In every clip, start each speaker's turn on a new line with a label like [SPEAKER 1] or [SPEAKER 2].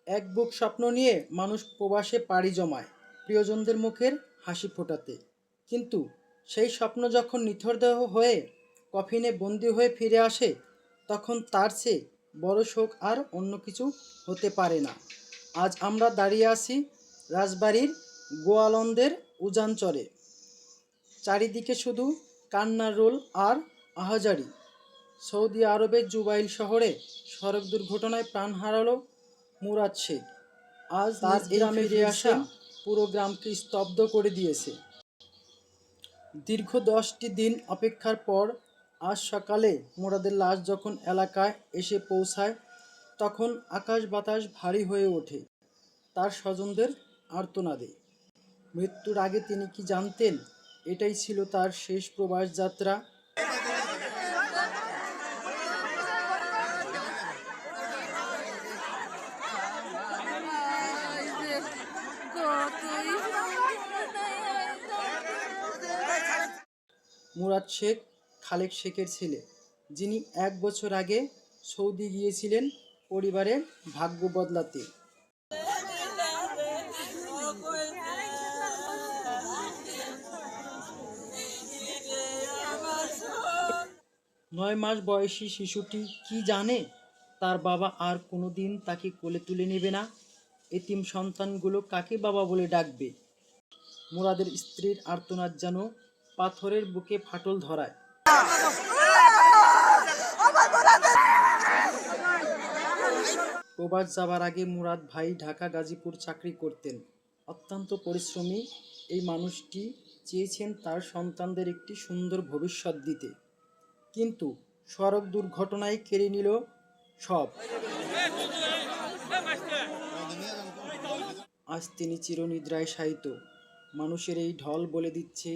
[SPEAKER 1] এক বুক স্বপ্ন নিয়ে মানুষ প্রবাসে পাড়ি জমায় প্রিয়জনদের মুখের হাসি ফোটাতে। কিন্তু সেই স্বপ্ন যখন নিথরদেহ হয়ে কফিনে বন্দি হয়ে ফিরে আসে, তখন তার চেয়ে বড় শোক আর অন্য কিছু হতে পারে না। আজ আমরা দাঁড়িয়ে আছি রাজবাড়ির গোয়ালন্দের উজানচরে। চারিদিকে শুধু কান্নার রোল আর আহাজারি। সৌদি আরবের জুবাইল শহরে সড়ক দুর্ঘটনায় প্রাণ হারালো মুরাদ শেখ। আজ তার এই ফিরে আসা পুরো গ্রামকে স্তব্ধ করে দিয়েছে। দীর্ঘ 10টি দিন অপেক্ষার পর আজ সকালে মুরাদের লাশ যখন এলাকায় এসে পৌঁছায়, তখন আকাশ বাতাস ভারী হয়ে ওঠে তার স্বজনদের আর্তনাদে। মৃত্যুর আগে তিনি কি জানতেন এটাই ছিল তার শেষ প্রবাস যাত্রা? মুরাদ শেখ খালেক শেখের ছেলে, যিনি 1 বছর আগে সৌদি গিয়েছিলেন পরিবারের ভাগ্য বদলাতে। 9 মাস বয়সী শিশুটি কি জানে তার বাবা আর কোনো দিন তাকে কোলে তুলে নেবে না? এতিম সন্তানগুলো কাকে বাবা বলে ডাকবে? মুরাদের স্ত্রীর আর্তনাদ যেন পাথরের বুকে ফাটল ধরায়। প্রবাস যাবার আগে মুরাদ ভাই ঢাকা গাজীপুর চাকরি করতেন। অত্যন্ত পরিশ্রমী এই মানুষটি চেয়েছেন তার সন্তানদের একটি সুন্দর ভবিষ্যৎ দিতে, কিন্তু সড়ক দুর্ঘটনায় কেড়ে নিল সব। আজ তিনি চিরনিদ্রায় শায়িত। মানুষের এই ঢল বলে দিচ্ছে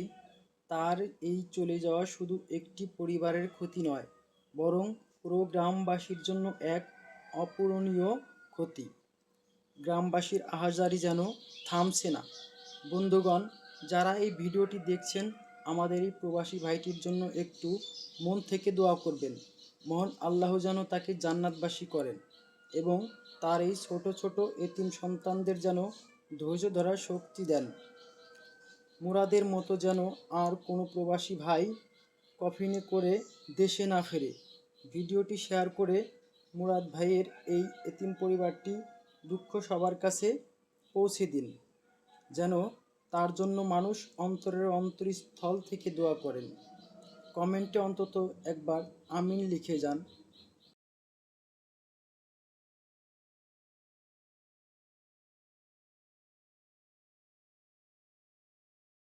[SPEAKER 1] তার এই চলে যাওয়া শুধু একটি পরিবারের ক্ষতি নয়, বরং পুরো গ্রামবাসীর জন্য এক অপূরণীয় ক্ষতি। গ্রামবাসীর আহাজারি যেন থামছে না। বন্ধুগণ, যারা এই ভিডিওটি দেখছেন, আমাদের এই প্রবাসী ভাইটির জন্য একটু মন থেকে দোয়া করবেন। মহান আল্লাহ যেন তাকে জান্নাতবাসী করেন এবং তার এই ছোট ছোট এতিম সন্তানদের যেন ধৈর্য ধরার শক্তি দেন। মুরাদের মতো যেন আর কোনো প্রবাসী ভাই কফিনে করে দেশে না ফেরে। ভিডিওটি শেয়ার করে মুরাদ ভাইয়ের এই এতিম পরিবারটি দুঃখ সবার কাছে পৌঁছে দিন, যেন তার জন্য মানুষ অন্তরের অন্তরস্থল থেকে দোয়া করেন। কমেন্টে অন্তত একবার আমিন লিখে যান।